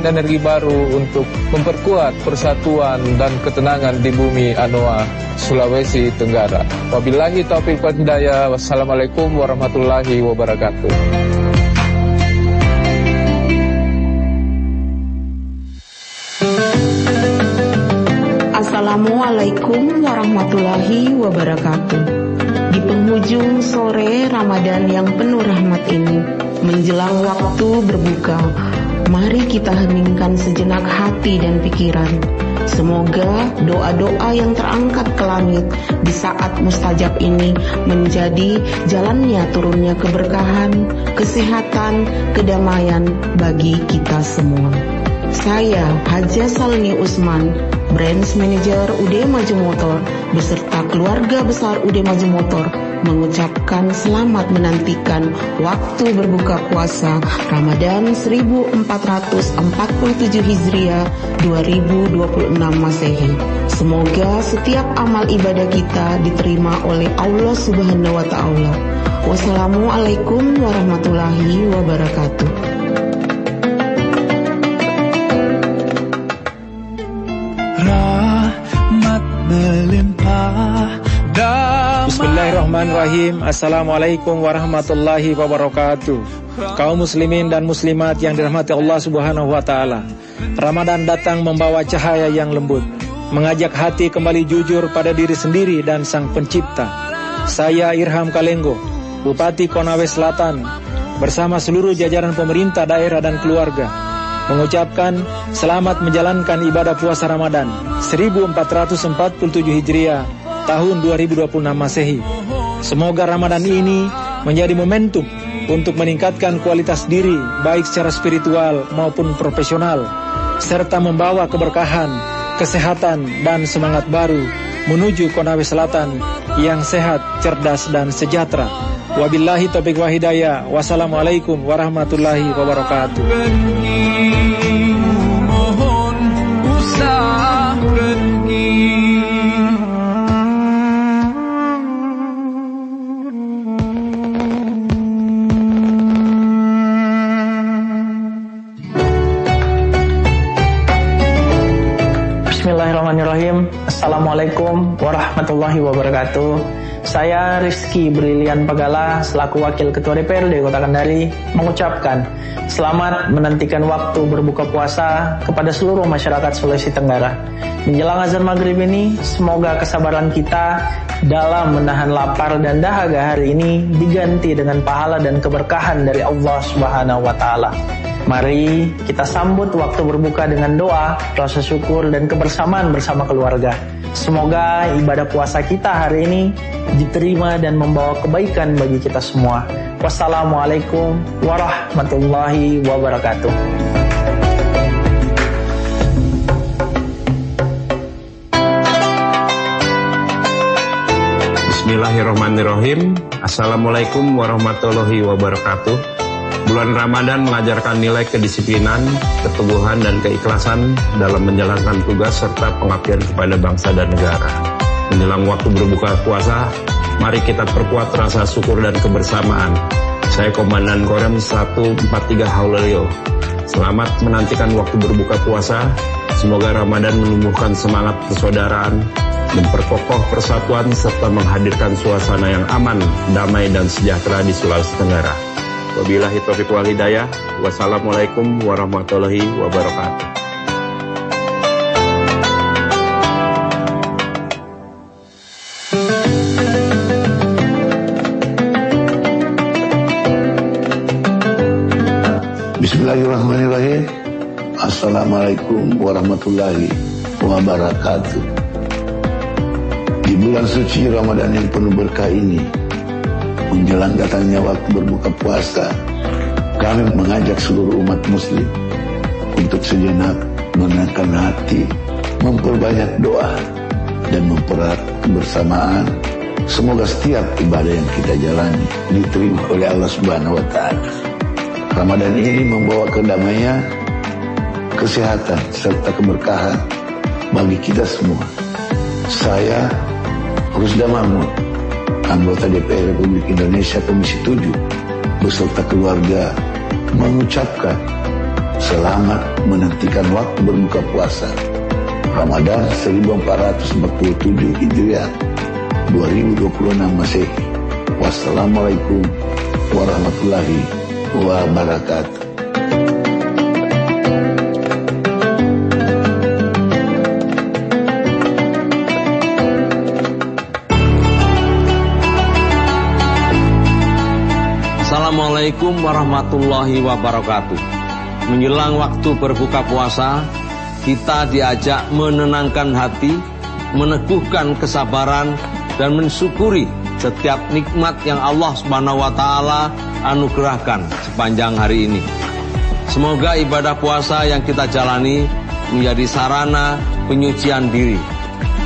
energi baru untuk memperkuat persatuan dan ketenangan di bumi Anoa, Sulawesi Tenggara. Wabillahi taufiq wal hidayah. Wassalamualaikum warahmatullahi wabarakatuh. Assalamualaikum warahmatullahi wabarakatuh. Di penghujung sore Ramadan yang penuh rahmat ini, menjelang waktu berbuka, mari kita heningkan sejenak hati dan pikiran. Semoga doa-doa yang terangkat ke langit di saat mustajab ini menjadi jalannya turunnya keberkahan, kesehatan, kedamaian bagi kita semua. Saya Haja Salni Usman, Branch Manager UD Maju Motor beserta keluarga besar UD Maju Motor mengucapkan selamat menantikan waktu berbuka puasa Ramadan 1447 Hijriah 2026 Masehi. Semoga setiap amal ibadah kita diterima oleh Allah Subhanahu wa Ta'ala. Wassalamualaikum warahmatullahi wabarakatuh. Bismillahirrahmanirrahim. Assalamualaikum warahmatullahi wabarakatuh. Kaum muslimin dan muslimat yang dirahmati Allah Subhanahu wa Ta'ala, Ramadan datang membawa cahaya yang lembut, mengajak hati kembali jujur pada diri sendiri dan Sang Pencipta. Saya Irham Kalenggo, Bupati Konawe Selatan, bersama seluruh jajaran pemerintah daerah dan keluarga, mengucapkan selamat menjalankan ibadah puasa Ramadan 1447 Hijriah tahun 2026 Masehi. Semoga Ramadan ini menjadi momentum untuk meningkatkan kualitas diri baik secara spiritual maupun profesional, serta membawa keberkahan, kesehatan dan semangat baru menuju Konawe Selatan yang sehat, cerdas dan sejahtera. Wabillahi taufiq wal hidayah. Wassalamualaikum warahmatullahi wabarakatuh. Bismillahirrahmanirrahim. Assalamualaikum warahmatullahi wabarakatuh. Saya Rizky Brilian Pagala selaku Wakil Ketua DPRD Kota Kendari mengucapkan selamat menantikan waktu berbuka puasa kepada seluruh masyarakat Sulawesi Tenggara. Menjelang azan maghrib ini, semoga kesabaran kita dalam menahan lapar dan dahaga hari ini diganti dengan pahala dan keberkahan dari Allah Subhanahu wa Ta'ala. Mari kita sambut waktu berbuka dengan doa, rasa syukur dan kebersamaan bersama keluarga. Semoga ibadah puasa kita hari ini diterima dan membawa kebaikan bagi kita semua. Wassalamualaikum warahmatullahi wabarakatuh. Bismillahirrahmanirrahim. Assalamualaikum warahmatullahi wabarakatuh. Bulan Ramadan mengajarkan nilai kedisiplinan, keteguhan, dan keikhlasan dalam menjalankan tugas serta pengabdian kepada bangsa dan negara. Menjelang waktu berbuka puasa, mari kita perkuat rasa syukur dan kebersamaan. Saya Komandan Korem 143 Haulelio. Selamat menantikan waktu berbuka puasa. Semoga Ramadan menumbuhkan semangat persaudaraan, memperkokoh persatuan, serta menghadirkan suasana yang aman, damai, dan sejahtera di Sulawesi Tenggara. Wabillahi taufiq wal hidayah. Wassalamualaikum warahmatullahi wabarakatuh. Bismillahirrahmanirrahim. Assalamualaikum warahmatullahi wabarakatuh. Di bulan suci Ramadan yang penuh berkah ini, menjelang datangnya waktu berbuka puasa, kami mengajak seluruh umat muslim untuk sejenak menenangkan hati, memperbanyak doa, dan mempererat kebersamaan. Semoga setiap ibadah yang kita jalani diterima oleh Allah Subhanahu wa Ta'ala. Ramadan ini membawa kedamaian, kesehatan, serta keberkahan bagi kita semua. Saya, Rusda Mahmud, anggota DPR Republik Indonesia Komisi 7 beserta keluarga mengucapkan Selamat menantikan waktu berbuka puasa Ramadan 1447 Hijriah 2026 Masehi. Wassalamualaikum warahmatullahi wabarakatuh. Assalamualaikum warahmatullahi wabarakatuh. Menjelang waktu berbuka puasa, kita diajak menenangkan hati, meneguhkan kesabaran, dan mensyukuri setiap nikmat yang Allah Subhanahu wa Ta'ala anugerahkan sepanjang hari ini. Semoga ibadah puasa yang kita jalani menjadi sarana penyucian diri,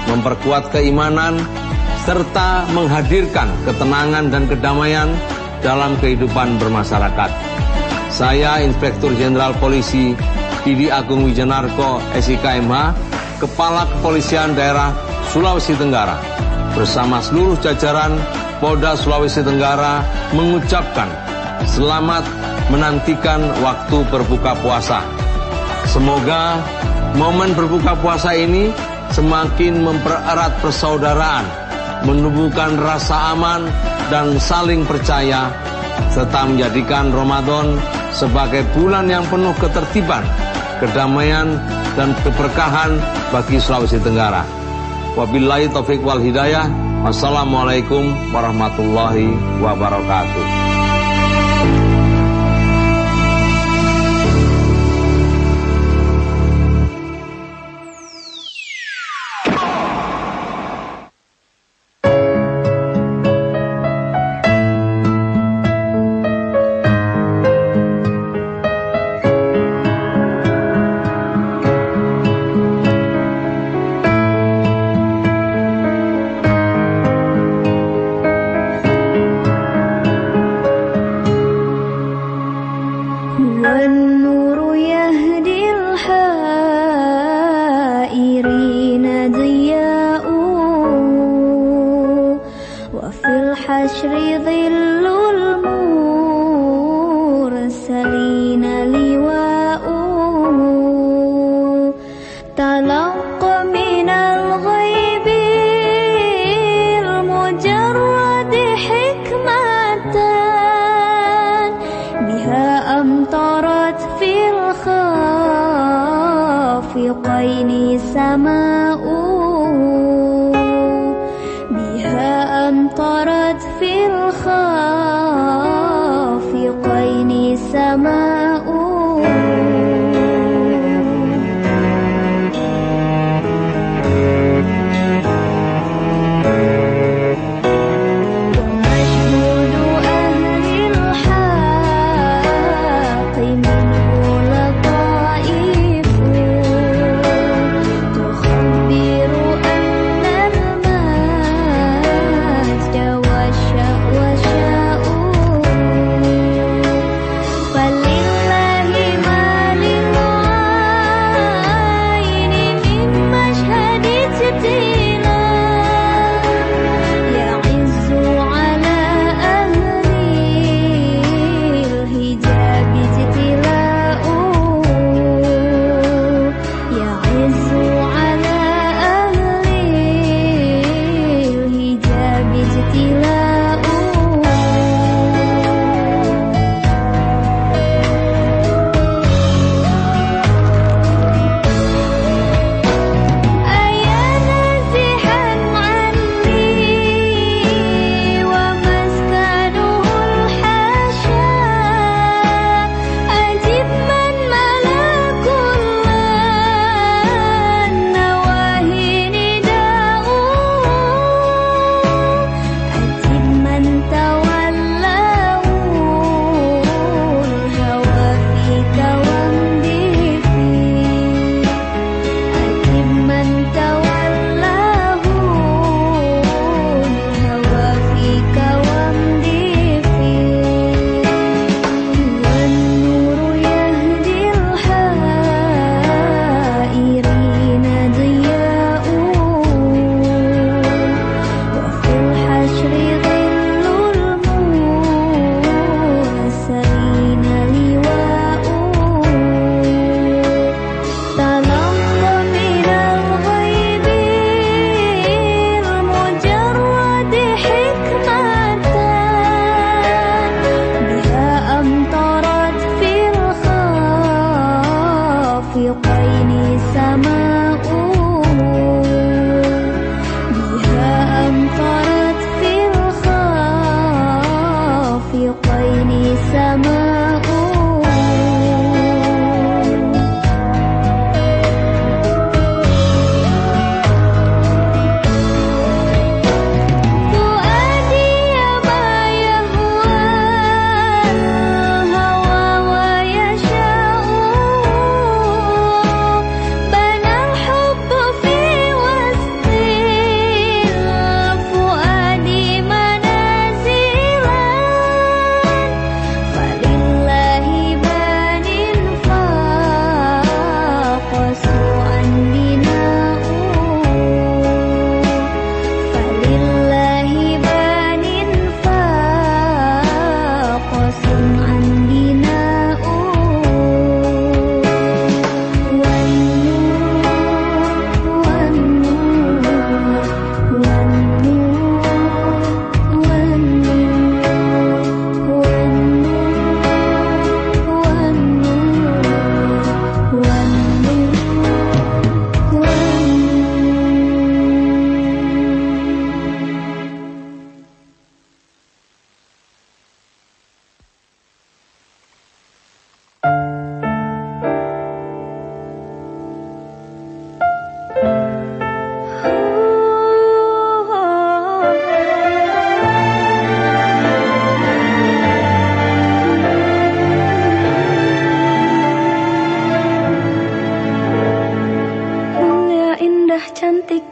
memperkuat keimanan, serta menghadirkan ketenangan dan kedamaian dalam kehidupan bermasyarakat. Saya Inspektur Jenderal Polisi Didi Agung Wijanarko, SIK/MH, Kepala Kepolisian Daerah Sulawesi Tenggara, bersama seluruh jajaran Polda Sulawesi Tenggara mengucapkan selamat menantikan waktu berbuka puasa. Semoga momen berbuka puasa ini semakin mempererat persaudaraan, menumbuhkan rasa aman dan saling percaya, serta menjadikan Ramadan sebagai bulan yang penuh ketertiban, kedamaian, dan keberkahan bagi Sulawesi Tenggara. Wabillahi taufiq wal hidayah. Wassalamualaikum warahmatullahi wabarakatuh. الخافقين سماء بها أمطرت في الخافقين سماء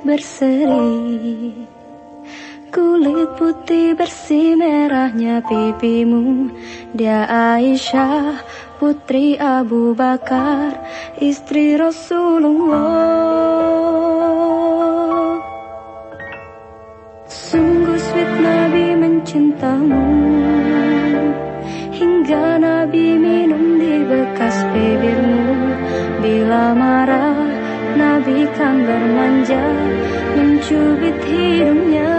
berseri, kulit putih bersih merahnya pipimu. Dia Aisyah putri Abu Bakar, istri Rasulullah. Sungguh sweet Nabi mencintamu, hingga Nabi minum di bekas bibirmu. Bila marah Nabi kan bermanja, mencubit hidungnya.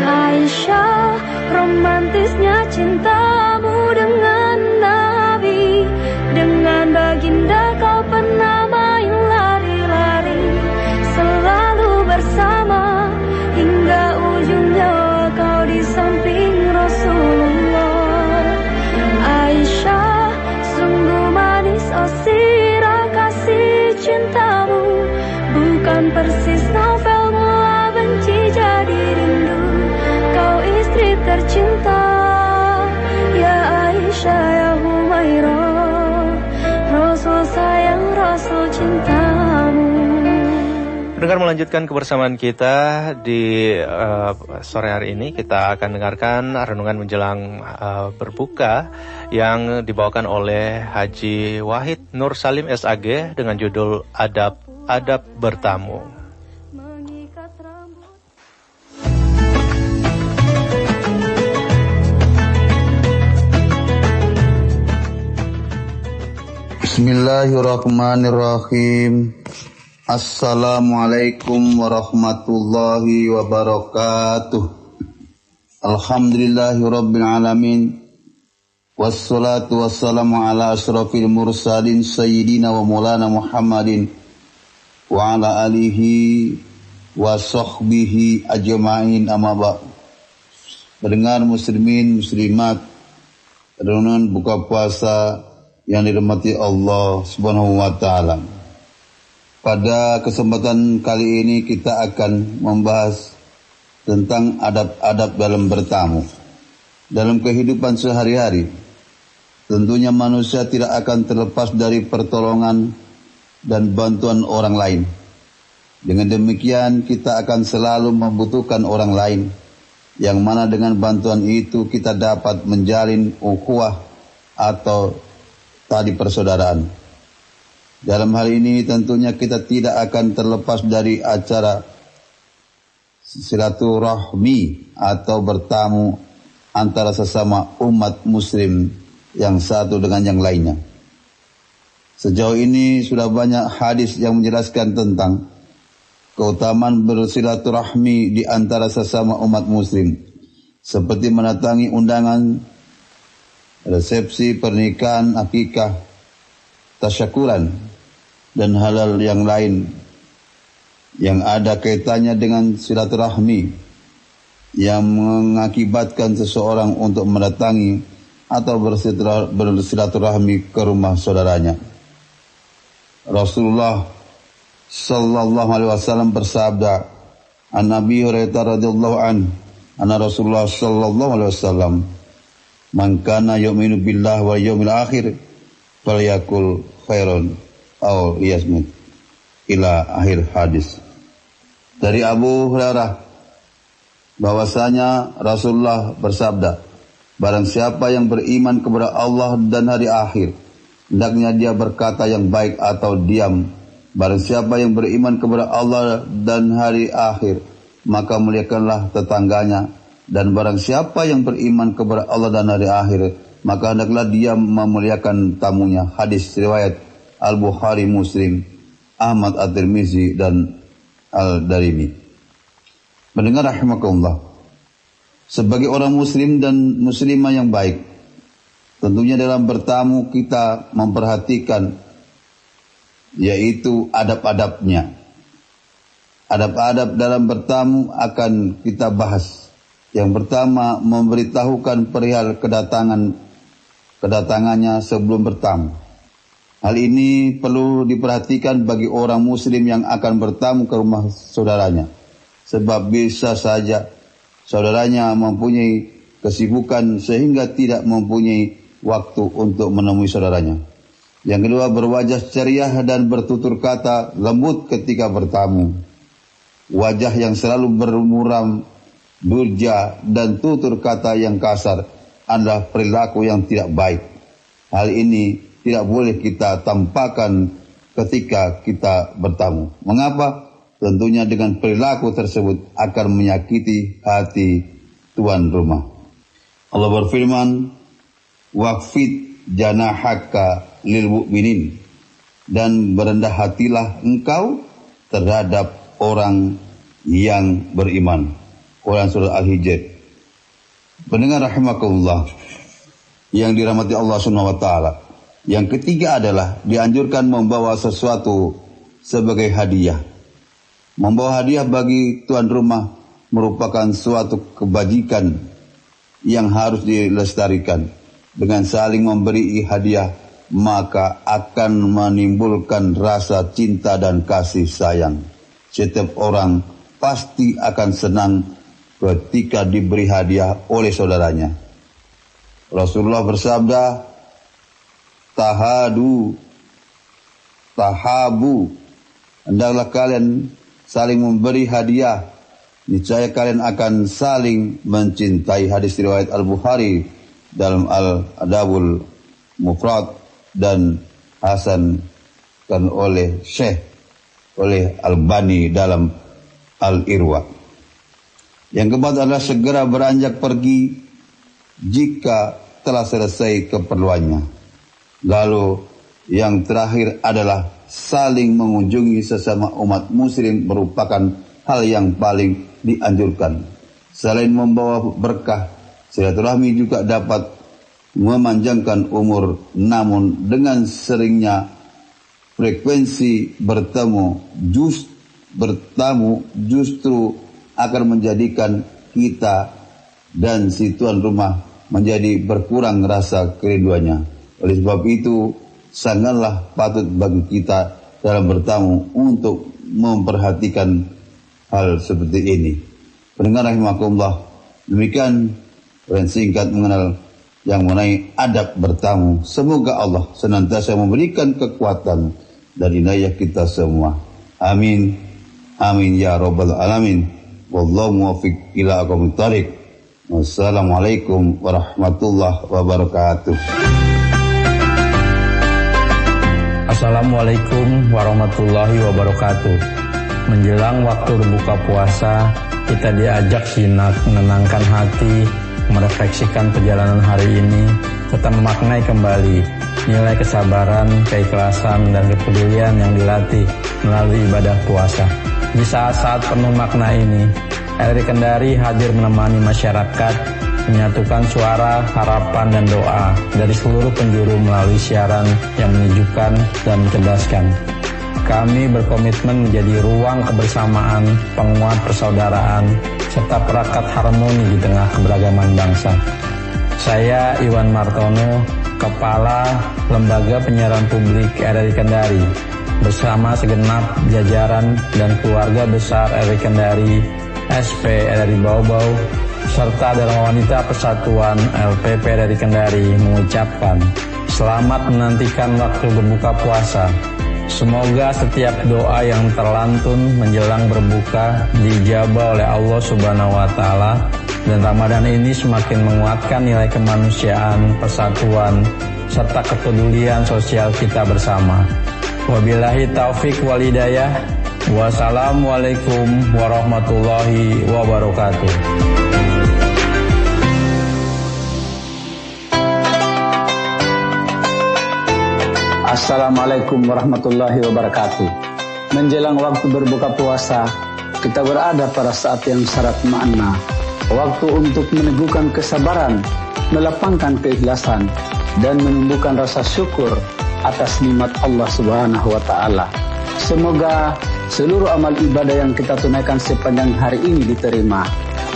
Aisyah, romantisnya cintamu dengan Nabi. Dengan baginda kau pernah main lari-lari, selalu bersama, hingga ujung nyawa kau di samping Rasulullah. Aisyah, sungguh manis sirah kasih cintamu, bukan persis novel mula benci jadi rindu. Kau istri tercinta, ya Aisyah ya Humairah, Rasul sayang, Rasul cintamu. Pendengar, melanjutkan kebersamaan kita di sore hari ini. Kita akan dengarkan renungan menjelang berbuka yang dibawakan oleh Haji Wahid Nur Salim SAG dengan judul Adab Bertamu. Bismillahirrahmanirrahim. Assalamualaikum warahmatullahi wabarakatuh. Alhamdulillahirabbil alamin. Wassalatu wassalamu ala asyrafil mursalin sayyidina wa maulana Muhammadin wa ala alihi wa sahbihi ajma'in, amma ba'd. Pendengar muslimin muslimat, renungan buka puasa yang dirahmati Allah Subhanahu wa taala. Pada kesempatan kali ini kita akan membahas tentang adab-adab dalam bertamu. Dalam kehidupan sehari-hari, tentunya manusia tidak akan terlepas dari pertolongan dan bantuan orang lain. Dengan demikian kita akan selalu membutuhkan orang lain, yang mana dengan bantuan itu kita dapat menjalin ukhuwah atau tali persaudaraan. Dalam hal ini tentunya kita tidak akan terlepas dari acara silaturahmi atau bertamu antara sesama umat muslim yang satu dengan yang lainnya. Sejauh ini sudah banyak hadis yang menjelaskan tentang keutamaan bersilaturahmi di antara sesama umat muslim, seperti mendatangi undangan resepsi, pernikahan, akikah, tasyakuran, dan hal-hal yang lain yang ada kaitannya dengan silaturahmi yang mengakibatkan seseorang untuk mendatangi atau bersilaturahmi ke rumah saudaranya. Rasulullah sallallahu alaihi wasallam bersabda, an Nabi Hurairah radhiyallahu anna Rasulullah sallallahu alaihi wasallam, man kana yu'minu billahi wal yawmil akhir falyakul khairan aw liyasmut, ila akhir hadis. Dari Abu Hurairah bahwasanya Rasulullah bersabda, barang siapa yang beriman kepada Allah dan hari akhir, hendaknya dia berkata yang baik atau diam. Barang siapa yang beriman kepada Allah dan hari akhir, maka muliakanlah tetangganya. Dan barang siapa yang beriman kepada Allah dan hari akhir, maka hendaklah dia memuliakan tamunya. Hadis riwayat Al-Bukhari, Muslim, Ahmad At-Tirmizi, dan Al-Darimi. Mendengar rahimakumullah, sebagai orang muslim dan muslimah yang baik, tentunya dalam bertamu kita memperhatikan yaitu adab-adabnya. Adab-adab dalam bertamu akan kita bahas. Yang pertama, memberitahukan perihal kedatangannya sebelum bertamu. Hal ini perlu diperhatikan bagi orang muslim yang akan bertamu ke rumah saudaranya, sebab bisa saja saudaranya mempunyai kesibukan sehingga tidak mempunyai waktu untuk menemui saudaranya. Yang kedua, berwajah ceria dan bertutur kata lembut ketika bertamu. Wajah yang selalu bermuram, durja, dan tutur kata yang kasar adalah perilaku yang tidak baik. Hal ini tidak boleh kita tampakkan ketika kita bertamu. Mengapa? Tentunya dengan perilaku tersebut akan menyakiti hati tuan rumah. Allah berfirman, waqfid janahaka lil mu'minin, dan berendah hatilah engkau terhadap orang yang beriman. Quran surah Al-Hijr. Pendengar rahimakumullah yang dirahmati Allah Subhanahu wa taala. Yang ketiga adalah dianjurkan membawa sesuatu sebagai hadiah. Membawa hadiah bagi tuan rumah merupakan suatu kebajikan yang harus dilestarikan. Dengan saling memberi hadiah, maka akan menimbulkan rasa cinta dan kasih sayang. Setiap orang pasti akan senang ketika diberi hadiah oleh saudaranya. Rasulullah bersabda, tahabu, hendaklah kalian saling memberi hadiah, niscaya kalian akan saling mencintai. Hadis riwayat Al-Bukhari dalam Al-Adabul Mufrad dan Hasan kan oleh Al-Bani dalam Al-Irwa. Yang keempat adalah segera beranjak pergi jika telah selesai keperluannya. Lalu yang terakhir adalah saling mengunjungi sesama umat muslim merupakan hal yang paling dianjurkan. Selain membawa berkah, silaturahmi juga dapat memanjangkan umur. Namun dengan seringnya frekuensi bertemu justru akan menjadikan kita dan si tuan rumah menjadi berkurang rasa kerinduannya. Oleh sebab itu, sangatlah patut bagi kita dalam bertamu untuk memperhatikan hal seperti ini. Pendengar rahimakumullah, demikian singkat mengenal yang mengenai adab bertamu. Semoga Allah senantiasa memberikan kekuatan dan inayah kita semua. Amin. Amin ya rabbal alamin. Wallahu muwaffiq ila aqwamit thariq. Wassalamualaikum warahmatullahi wabarakatuh. Assalamualaikum warahmatullahi wabarakatuh. Menjelang waktu berbuka puasa, kita diajak sinak menenangkan hati, merefleksikan perjalanan hari ini, serta memaknai kembali nilai kesabaran, keikhlasan, dan kepedulian yang dilatih melalui ibadah puasa. Di saat-saat penuh makna ini, LRI Kendari hadir menemani masyarakat menyatukan suara, harapan, dan doa dari seluruh penjuru melalui siaran yang menyejukkan dan mencerdaskan. Kami berkomitmen menjadi ruang kebersamaan, penguat persaudaraan, serta perekat harmoni di tengah keberagaman bangsa. Saya Iwan Martono, Kepala Lembaga Penyiaran Publik RRI Kendari, bersama segenap jajaran dan keluarga besar RRI Kendari, SP RRI Bau-Bau, serta Dharma Wanita Persatuan LPP RRI Kendari mengucapkan selamat menantikan waktu berbuka puasa. Semoga setiap doa yang terlantun menjelang berbuka dijabah oleh Allah Subhanahu wa Ta'ala, dan Ramadan ini semakin menguatkan nilai kemanusiaan, persatuan, serta kepedulian sosial kita bersama. Wabillahi taufik wal hidayah. Wassalamualaikum warahmatullahi wabarakatuh. Assalamualaikum warahmatullahi wabarakatuh. Menjelang waktu berbuka puasa, kita berada pada saat yang syarat makna. Waktu untuk meneguhkan kesabaran, melapangkan keikhlasan, dan menumbuhkan rasa syukur atas nikmat Allah Subhanahu wa Ta'ala. Semoga seluruh amal ibadah yang kita tunaikan sepanjang hari ini diterima,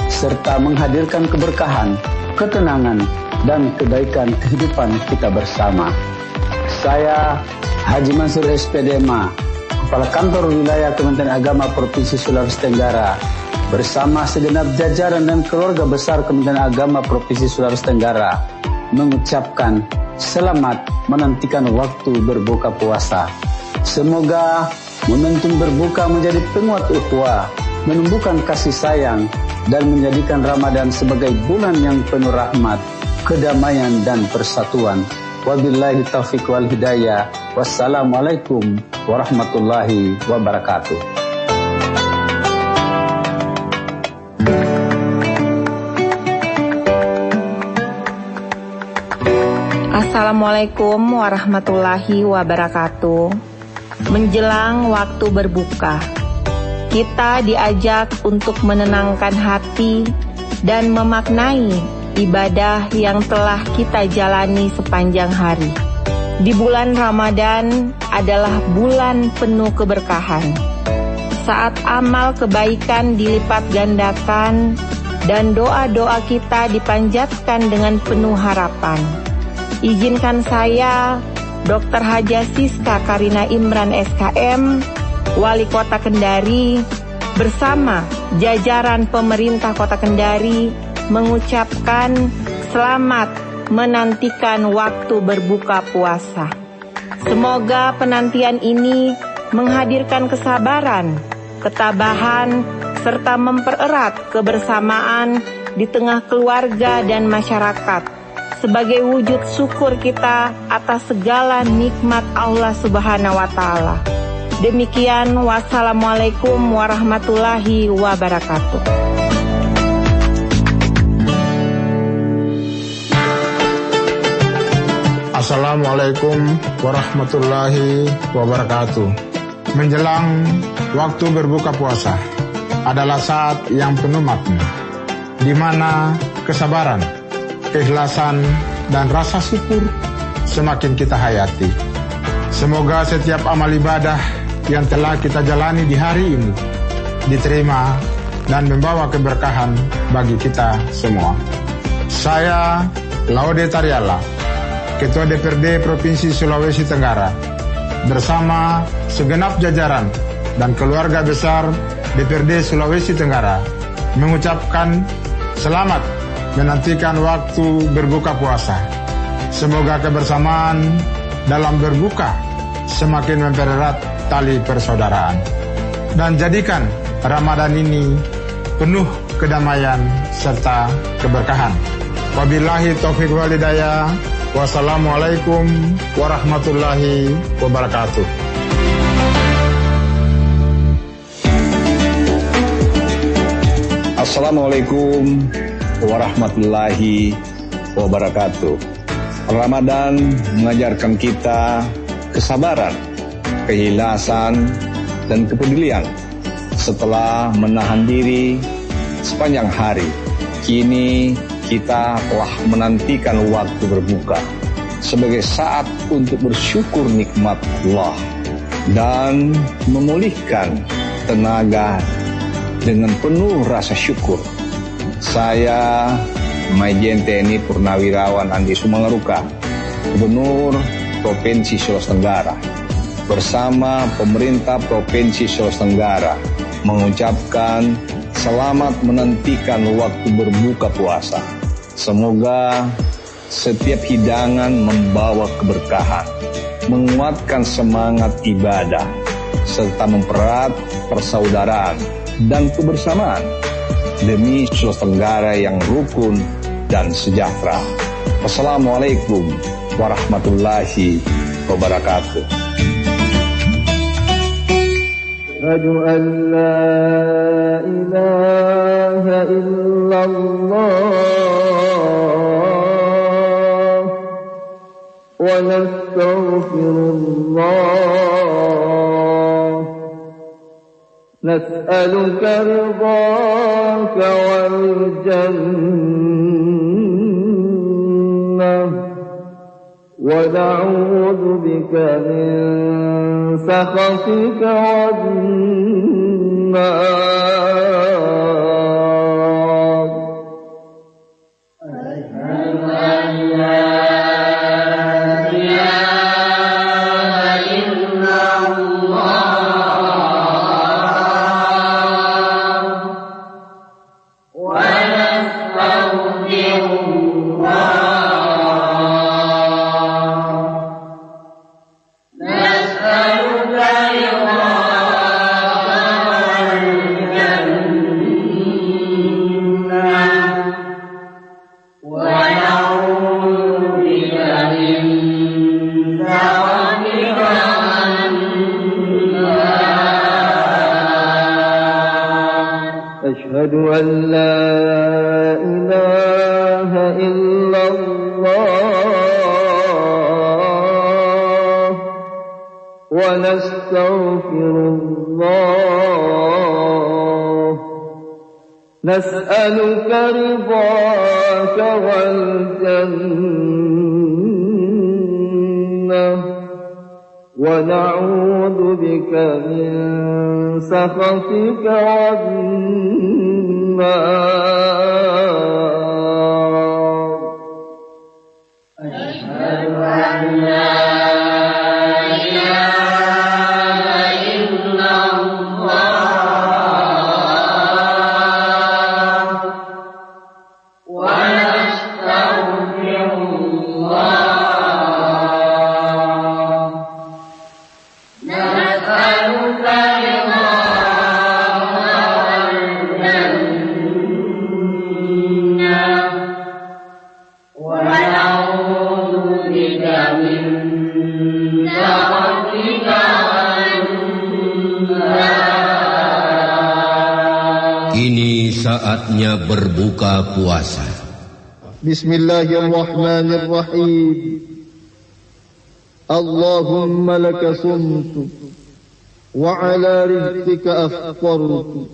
serta menghadirkan keberkahan, ketenangan, dan kebaikan kehidupan kita bersama. Saya Haji Mansur SPDMA, Kepala Kantor Wilayah Kementerian Agama Provinsi Sulawesi Tenggara, bersama segenap jajaran dan keluarga besar Kementerian Agama Provinsi Sulawesi Tenggara, mengucapkan selamat menantikan waktu berbuka puasa. Semoga momentum berbuka menjadi penguat ukhuwah, menumbuhkan kasih sayang, dan menjadikan Ramadan sebagai bulan yang penuh rahmat, kedamaian, dan persatuan. Wabillahi taufiq wal hidayah. Wassalamualaikum warahmatullahi wabarakatuh. Assalamualaikum warahmatullahi wabarakatuh. Menjelang waktu berbuka, kita diajak untuk menenangkan hati dan memaknai ibadah yang telah kita jalani sepanjang hari. Di bulan Ramadan adalah bulan penuh keberkahan, saat amal kebaikan dilipat gandakan dan doa-doa kita dipanjatkan dengan penuh harapan. Izinkan saya, Dr. Haja Siska Karina Imran SKM, Wali Kota Kendari, bersama jajaran pemerintah Kota Kendari mengucapkan selamat menantikan waktu berbuka puasa. Semoga penantian ini menghadirkan kesabaran, ketabahan, serta mempererat kebersamaan di tengah keluarga dan masyarakat sebagai wujud syukur kita atas segala nikmat Allah Subhanahu wa Ta'ala. Demikian, wassalamualaikum warahmatullahi wabarakatuh. Assalamualaikum warahmatullahi wabarakatuh. Menjelang waktu berbuka puasa adalah saat yang penuh makna, di mana kesabaran, keikhlasan, dan rasa syukur semakin kita hayati. Semoga setiap amal ibadah yang telah kita jalani di hari ini diterima dan membawa keberkahan bagi kita semua. Saya Laude Tariala, Ketua DPRD Provinsi Sulawesi Tenggara, bersama segenap jajaran dan keluarga besar DPRD Sulawesi Tenggara, mengucapkan selamat menantikan waktu berbuka puasa. Semoga kebersamaan dalam berbuka semakin mempererat tali persaudaraan, dan jadikan Ramadan ini penuh kedamaian serta keberkahan. Wabillahi taufiq wal hidayah. Wassalamualaikum warahmatullahi wabarakatuh. Assalamualaikum warahmatullahi wabarakatuh. Ramadan mengajarkan kita kesabaran, keikhlasan, dan kepedulian. Setelah menahan diri sepanjang hari, kini kita telah menantikan waktu berbuka sebagai saat untuk bersyukur nikmat Allah dan memulihkan tenaga dengan penuh rasa syukur. Saya, Maijen TNI Purnawirawan Andi Sumangaruka, Gubernur Provinsi Sulawesi Tenggara, bersama pemerintah Provinsi Sulawesi Tenggara mengucapkan selamat menantikan waktu berbuka puasa. Semoga setiap hidangan membawa keberkahan, menguatkan semangat ibadah, serta mempererat persaudaraan dan kebersamaan demi Sulawesi Tenggara yang rukun dan sejahtera. Wassalamualaikum warahmatullahi wabarakatuh. Asyhadu an la ilaha illallah wa nastaghfirullah. Nas'aluka ridhaka wal jannah wa na'udzu bika min sakhatika wan nar. Asyhadu an la أشهد أن لا إله إلا الله ونستغفر الله. نسألك رضاك والجنة ونعوذ بك من سخطك والنار. أشهد أن لا إله إلا الله ونستغفر الله. Kini saatnya berbuka puasa. Bismillahirrahmanirrahim. Allahumma laka sumtu wa ala rizqika aftartu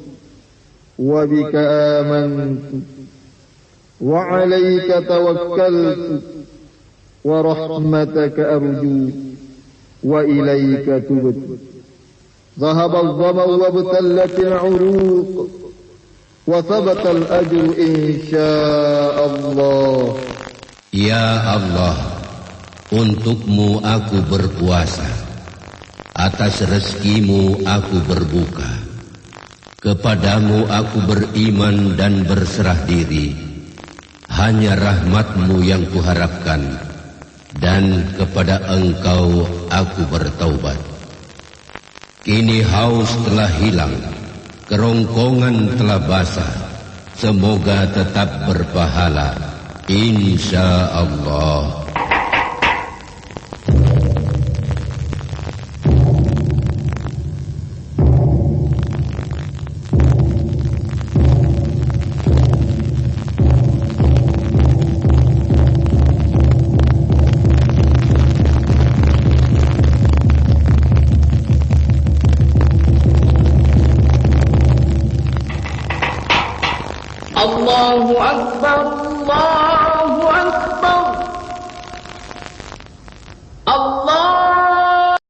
wa bika amantu wa alayka tawakkaltu wa rahmataka arju wa ilayka tubtu. ذهب الظمأ وابتلت العروق وثبت الأجر إن شاء الله. Ya Allah, untukmu aku berpuasa, atas rezekimu aku berbuka, kepadamu aku beriman dan berserah diri, hanya rahmatmu yang kuharapkan, dan kepada engkau aku bertaubat. Kini haus telah hilang, kerongkongan telah basah, semoga tetap berpahala, insya Allah. Allahu Akbar, Allahu Akbar.